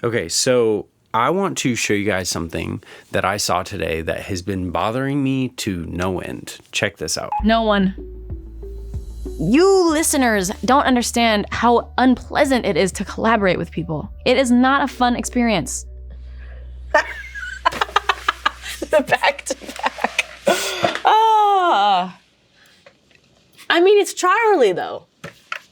Okay, so I want to show you guys something that I saw today that has been bothering me to no end. Check this out. No one. You listeners don't understand how unpleasant it is to collaborate with people. It is not a fun experience. The back-to-back. Ah. I mean, it's Charlie, though.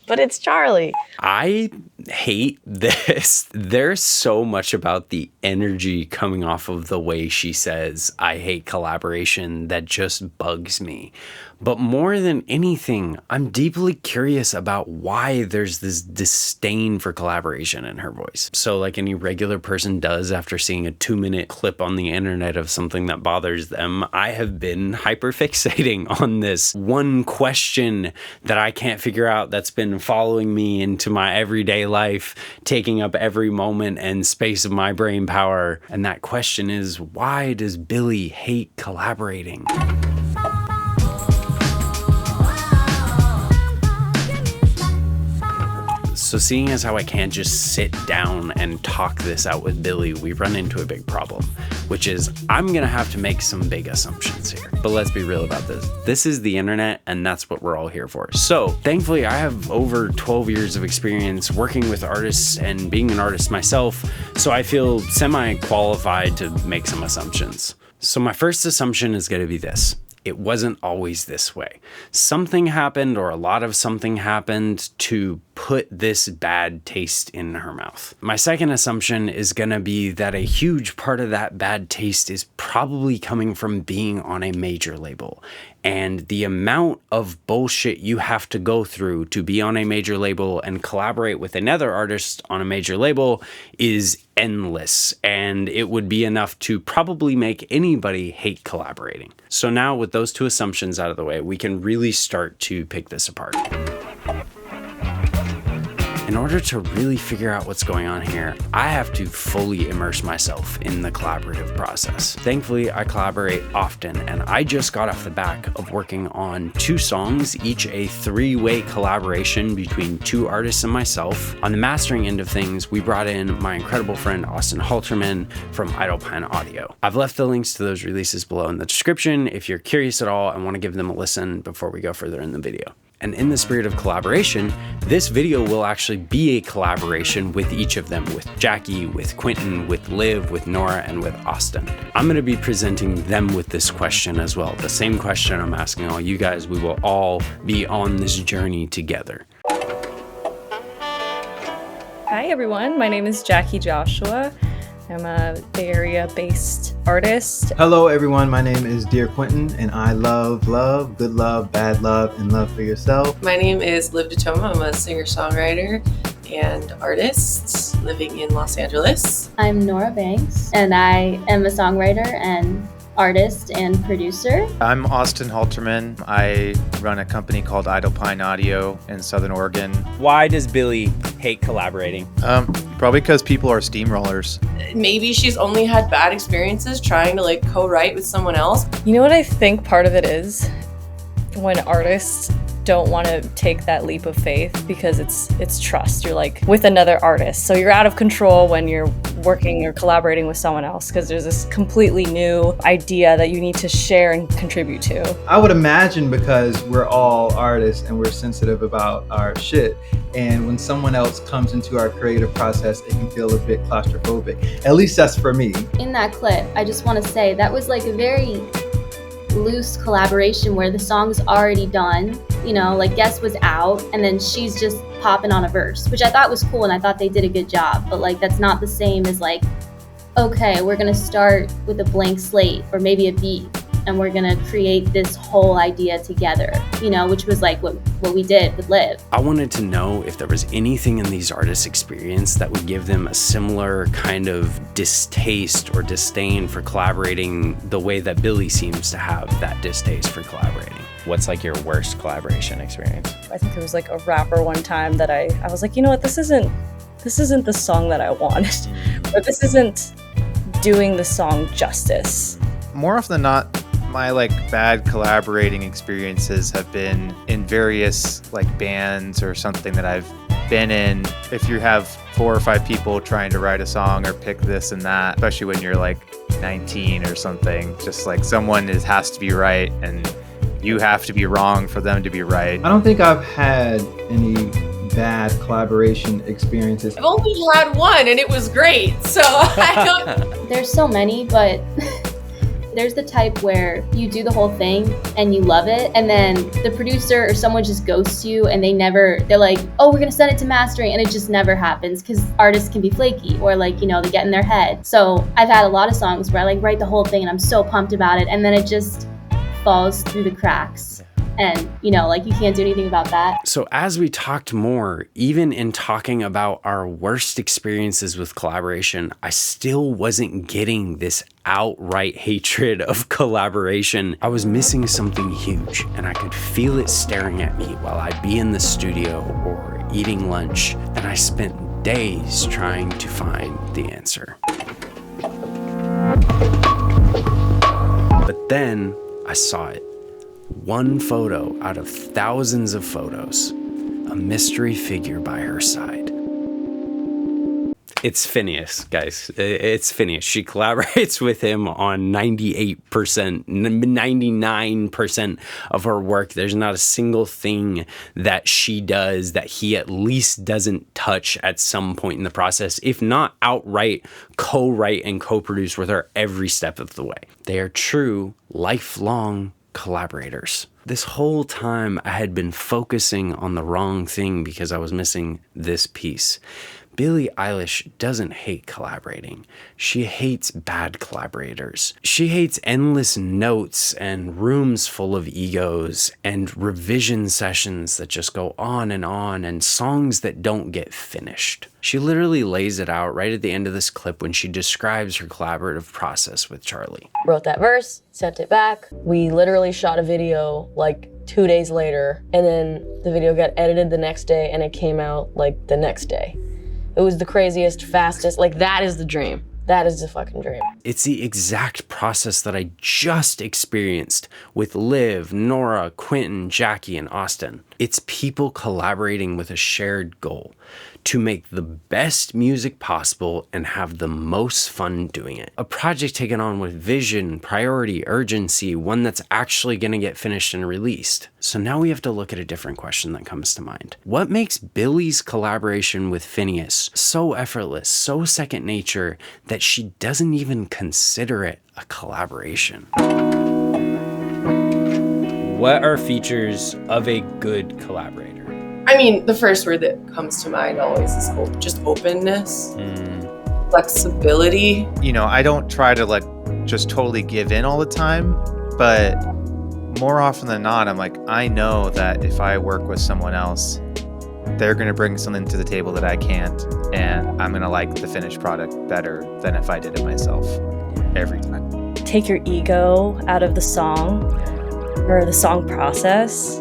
But it's Charlie. I hate this. There's so much about the energy coming off of the way she says, I hate collaboration, that just bugs me. But more than anything, I'm deeply curious about why there's this disdain for collaboration in her voice. So like any regular person does after seeing a 2-minute clip on the internet of something that bothers them, I have been hyperfixating on this one question that I can't figure out that's been following me into my everyday life, taking up every moment and space of my brain power. And that question is, why does Billie hate collaborating? So seeing as how I can't just sit down and talk this out with Billie, we run into a big problem, which is I'm going to have to make some big assumptions here. But let's be real about this. This is the internet, and that's what we're all here for. So thankfully, I have over 12 years of experience working with artists and being an artist myself, so I feel semi-qualified to make some assumptions. So my first assumption is going to be this. It wasn't always this way. Something happened, or a lot of something happened to put this bad taste in her mouth. My second assumption is gonna be that a huge part of that bad taste is probably coming from being on a major label. And the amount of bullshit you have to go through to be on a major label and collaborate with another artist on a major label is endless. And it would be enough to probably make anybody hate collaborating. So now with those two assumptions out of the way, we can really start to pick this apart. In order to really figure out what's going on here, I have to fully immerse myself in the collaborative process. Thankfully, I collaborate often, and I just got off the back of working on 2 songs, each a 3-way collaboration between 2 artists and myself. On the mastering end of things, we brought in my incredible friend Austin Halterman from Idle Pine Audio. I've left the links to those releases below in the description if you're curious at all and want to give them a listen before we go further in the video. And in the spirit of collaboration, this video will actually be a collaboration with each of them, with Jackie, with Quentin, with Liv, with Nora, and with Austin. I'm gonna be presenting them with this question as well. The same question I'm asking all you guys. We will all be on this journey together. Hi everyone, my name is Jackie Joshua. I'm a Bay Area-based artist. Hello everyone, my name is Dear Quentin, and I love love, good love, bad love, and love for yourself. My name is Liv DeToma. I'm a singer-songwriter and artist living in Los Angeles. I'm Nora Banks, and I am a songwriter and artist and producer. I'm Austin Halterman. I run a company called Idle Pine Audio in Southern Oregon. Why does Billie hate collaborating? Probably because people are steamrollers. Maybe she's only had bad experiences trying to co-write with someone else. You know what I think part of it is? When artists don't want to take that leap of faith because it's trust. You're with another artist. So you're out of control when you're working or collaborating with someone else because there's this completely new idea that you need to share and contribute to. I would imagine because we're all artists and we're sensitive about our shit. And when someone else comes into our creative process, it can feel a bit claustrophobic. At least that's for me. In that clip, I just want to say that was a very loose collaboration where the song's already done, Guess was out, and then she's just popping on a verse, which I thought was cool, and I thought they did a good job, but that's not the same as okay, we're gonna start with a blank slate or maybe a beat, and we're gonna create this whole idea together, which was what we did with Liv. I wanted to know if there was anything in these artists' experience that would give them a similar kind of distaste or disdain for collaborating the way that Billie seems to have that distaste for collaborating. What's your worst collaboration experience? I think there was a rapper one time that I was you know what, this isn't the song that I wanted, or this isn't doing the song justice. More often than not, my bad collaborating experiences have been in various bands or something that I've been in. If you have 4 or 5 people trying to write a song or pick this and that, especially when you're like 19 or something. Just like someone has to be right and you have to be wrong for them to be right. I don't think I've had any bad collaboration experiences. I've only had one and it was great. So I don't. There's so many, but there's the type where you do the whole thing and you love it, and then the producer or someone just ghosts you and they're like, oh, we're gonna send it to mastering, and it just never happens because artists can be flaky or like, they get in their head. So I've had a lot of songs where I like write the whole thing and I'm so pumped about it, and then it just falls through the cracks. And, you can't do anything about that. So as we talked more, even in talking about our worst experiences with collaboration, I still wasn't getting this outright hatred of collaboration. I was missing something huge, and I could feel it staring at me while I'd be in the studio or eating lunch, and I spent days trying to find the answer. But then I saw it. One photo out of thousands of photos, a mystery figure by her side. It's Phineas, guys. It's Phineas. She collaborates with him on 99% of her work. There's not a single thing that she does that he at least doesn't touch at some point in the process, if not outright co-write and co-produce with her every step of the way. They are true, lifelong collaborators. This whole time I had been focusing on the wrong thing because I was missing this piece. Billie Eilish doesn't hate collaborating. She hates bad collaborators. She hates endless notes and rooms full of egos and revision sessions that just go on and songs that don't get finished. She literally lays it out right at the end of this clip when she describes her collaborative process with Charlie. Wrote that verse, sent it back. We literally shot a video like 2 days later, and then the video got edited the next day and it came out like the next day. It was the craziest, fastest, like that is the dream. That is the fucking dream. It's the exact process that I just experienced with Liv, Nora, Quentin, Jackie, and Austin. It's people collaborating with a shared goal to make the best music possible and have the most fun doing it. A project taken on with vision, priority, urgency, one that's actually going to get finished and released. So now we have to look at a different question that comes to mind. What makes Billie's collaboration with Phineas so effortless, so second nature, that she doesn't even consider it a collaboration? What are features of a good collaborator? I mean, the first word that comes to mind always is just openness, flexibility. I don't try to just totally give in all the time, but more often than not, I'm like, I know that if I work with someone else, they're going to bring something to the table that I can't, and I'm going to like the finished product better than if I did it myself every time. Take your ego out of the song or the song process,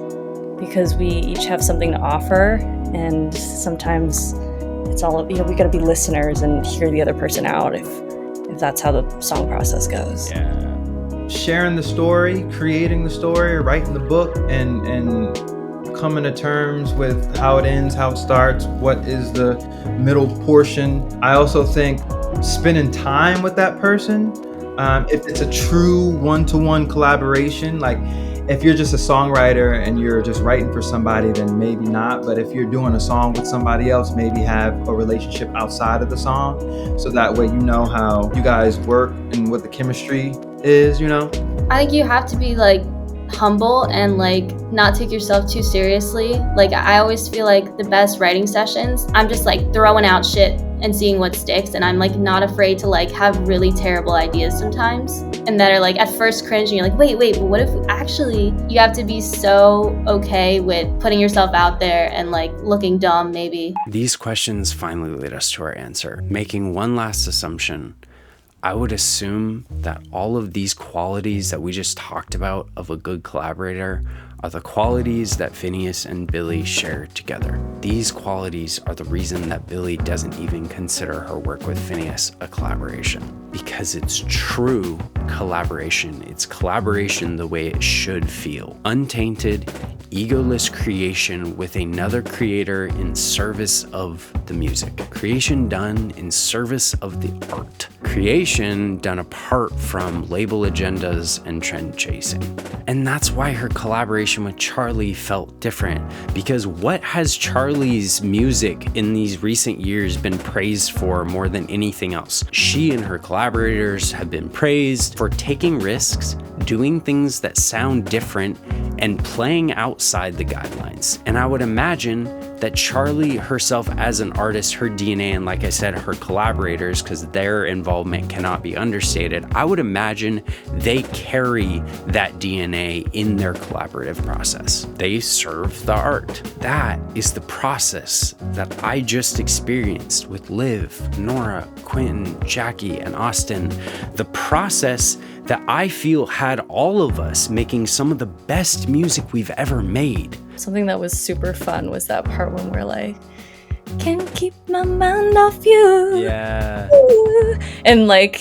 because we each have something to offer, and sometimes it's all, we got to be listeners and hear the other person out if that's how the song process goes. Yeah. Sharing the story, creating the story, writing the book, and coming to terms with how it ends, how it starts, what is the middle portion. I also think spending time with that person, if it's a true one-to-one collaboration, like if you're just a songwriter and you're just writing for somebody, then maybe not. But if you're doing a song with somebody else, maybe have a relationship outside of the song, so that way you know how you guys work and what the chemistry is, I think you have to be humble and not take yourself too seriously. I always feel like the best writing sessions, I'm just throwing out shit and seeing what sticks, and I'm not afraid to have really terrible ideas sometimes, and that are at first cringe, and you're wait, but what if actually, you have to be so okay with putting yourself out there and looking dumb maybe. These questions finally lead us to our answer. Making one last assumption, I would assume that all of these qualities that we just talked about of a good collaborator are the qualities that Phineas and Billie share together. These qualities are the reason that Billie doesn't even consider her work with Phineas a collaboration, because it's true collaboration. It's collaboration the way it should feel. Untainted, egoless creation with another creator in service of the music. Creation done in service of the art. Creation done apart from label agendas and trend chasing. And that's why her collaboration with Charlie felt different, because what has Charlie's music in these recent years been praised for more than anything else? She and her collaborators have been praised for taking risks, doing things that sound different, and playing outside the guidelines. And I would imagine that Charlie herself as an artist, her DNA, and like I said, her collaborators, because their involvement cannot be understated, I would imagine they carry that DNA in their collaborative process. They serve the art. That is the process that I just experienced with Liv, Nora, Quentin, Jackie, and Austin. The process that I feel had all of us making some of the best music we've ever made. Something that was super fun was that part when we're like, can't keep my mind off you. Yeah. And like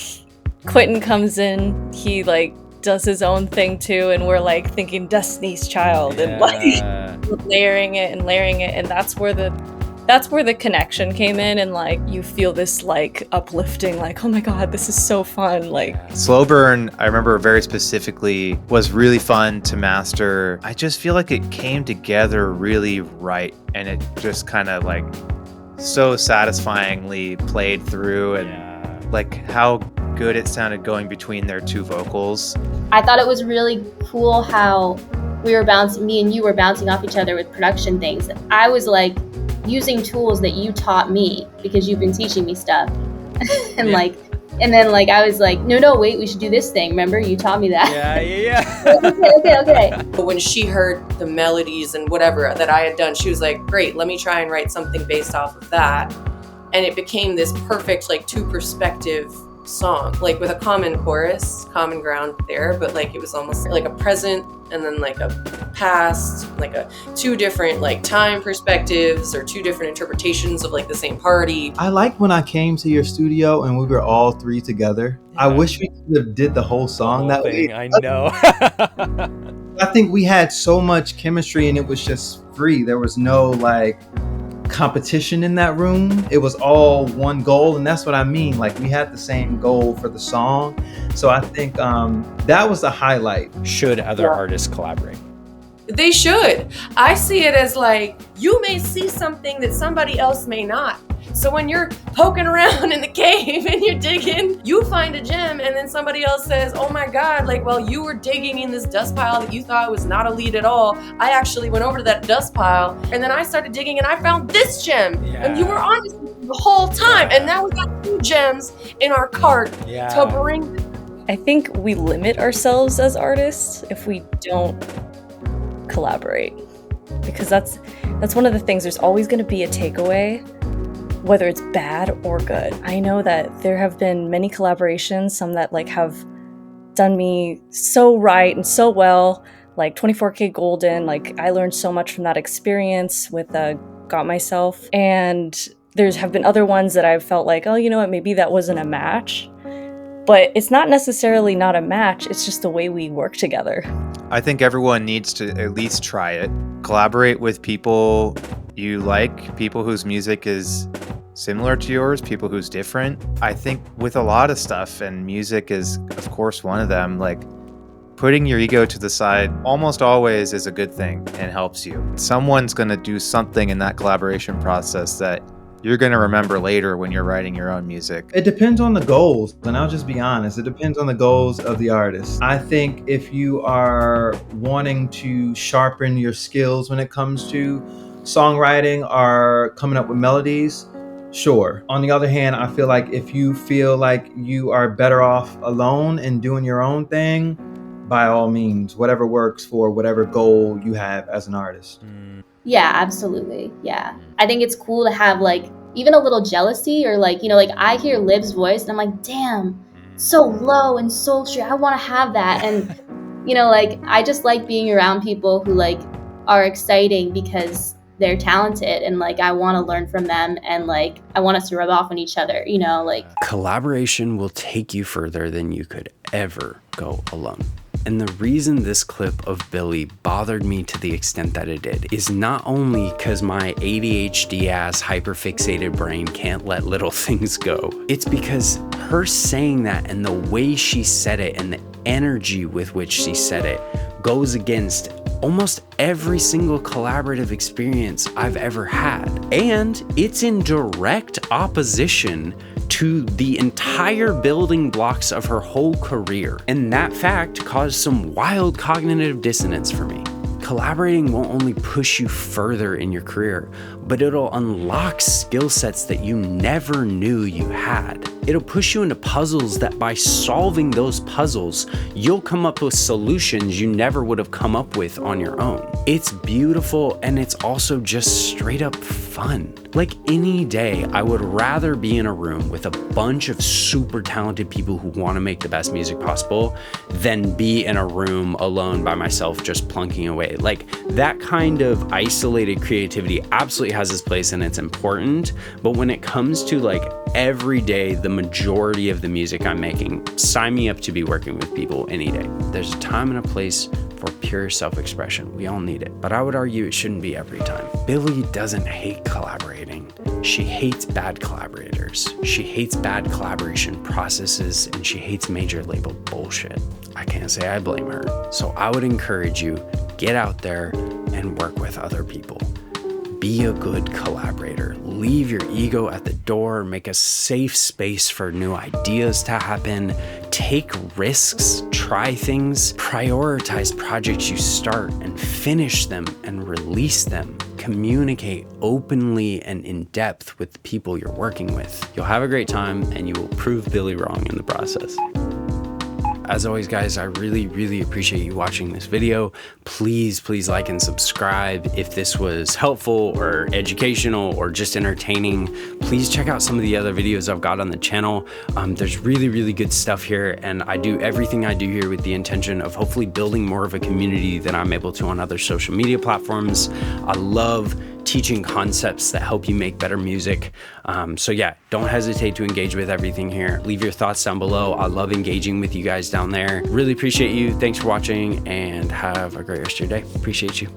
Quentin comes in, he like does his own thing too, and we're like thinking Destiny's Child and like layering it, and that's where the connection came in, and like you feel this like uplifting, like, oh my god, this is so fun. Like Slow Burn, I remember very specifically, was really fun to master. I just feel like it came together really right, and it just kind of like so satisfyingly played through, and like how good it sounded going between their two vocals. I thought it was really cool how me and you were bouncing off each other with production things. I was like using tools that you taught me because you've been teaching me stuff. And then I was like, no, wait, we should do this thing. Remember, you taught me that. Yeah. Okay. But when she heard the melodies and whatever that I had done, she was like, great, let me try and write something based off of that. And it became this perfect, like, two perspective song, like with a common chorus, common ground there, but like it was almost like a present and then like a past, like a two different like time perspectives or two different interpretations of like the same party. I liked when I came to your studio and we were all three together. I wish we could have did the whole song that way. I know. I think we had so much chemistry and it was just free. There was no like competition in that room. It was all one goal, and that's what I mean. Like we had the same goal for the song. So I think that was the highlight. Should other artists collaborate? They should. I see it as like, you may see something that somebody else may not. So when you're poking around in the cave and you're digging, you find a gem and then somebody else says, oh my God, like, well, you were digging in this dust pile that you thought was not a lead at all. I actually went over to that dust pile and then I started digging and I found this gem. And you were on the whole time. And now we got two gems in our cart to bring. I think we limit ourselves as artists if we don't collaborate, because that's one of the things. There's always going to be a takeaway, whether it's bad or good. I know that there have been many collaborations, some that like have done me so right and so well, like 24K Golden. Like I learned so much from that experience with Got Myself. And there's have been other ones that I've felt like, oh, you know what, maybe that wasn't a match. But it's not necessarily not a match, it's just the way we work together. I think everyone needs to at least try it. Collaborate with people you like, people whose music is similar to yours, people who's different. I think with a lot of stuff, and music is of course one of them, like putting your ego to the side almost always is a good thing and helps you. Someone's going to do something in that collaboration process that you're going to remember later when you're writing your own music. It depends on the goals, and I'll just be honest, it depends on the goals of the artist. I think if you are wanting to sharpen your skills when it comes to songwriting or coming up with melodies, sure. On the other hand, I feel like if you feel like you are better off alone and doing your own thing, by all means, whatever works for whatever goal you have as an artist. Yeah, absolutely. Yeah. I think it's cool to have like even a little jealousy or like, you know, like I hear Liv's voice and I'm like, damn, so low and sultry. I want to have that. And, you know, like I just like being around people who like are exciting because they're talented and like I want to learn from them and like I want us to rub off on each other, you know, like collaboration will take you further than you could ever go alone. And the reason this clip of Billie bothered me to the extent that it did is not only because my ADHD ass hyperfixated brain can't let little things go, it's because her saying that and the way she said it and the energy with which she said it goes against almost every single collaborative experience I've ever had. And it's in direct opposition to the entire building blocks of her whole career. And that fact caused some wild cognitive dissonance for me. Collaborating won't only push you further in your career, but it'll unlock skill sets that you never knew you had. It'll push you into puzzles that by solving those puzzles, you'll come up with solutions you never would have come up with on your own. It's beautiful, and it's also just straight up fun. Like any day, I would rather be in a room with a bunch of super talented people who want to make the best music possible than be in a room alone by myself just plunking away. Like that kind of isolated creativity absolutely has its place and it's important, but when it comes to like every day, the majority of the music I'm making, sign me up to be working with people any day. There's a time and a place for pure self-expression. We all need it, but I would argue it shouldn't be every time. Billie doesn't hate collaborating. She hates bad collaborators. She hates bad collaboration processes, and she hates major label bullshit. I can't say I blame her. So I would encourage you, get out there and work with other people. Be a good collaborator. Leave your ego at the door. Make a safe space for new ideas to happen. Take risks. Try things. Prioritize projects you start and finish them and release them. Communicate openly and in depth with the people you're working with. You'll have a great time and you will prove Billie wrong in the process. As always, guys, I really appreciate you watching this video. Please like and subscribe. If this was helpful or educational or just entertaining, please check out some of the other videos I've got on the channel. There's really good stuff here, and I do everything I do here with the intention of hopefully building more of a community than I'm able to on other social media platforms. I love teaching concepts that help you make better music. So yeah, don't hesitate to engage with everything here. Leave your thoughts down below. I love engaging with you guys down there. Really appreciate you. Thanks for watching and have a great rest of your day. Appreciate you.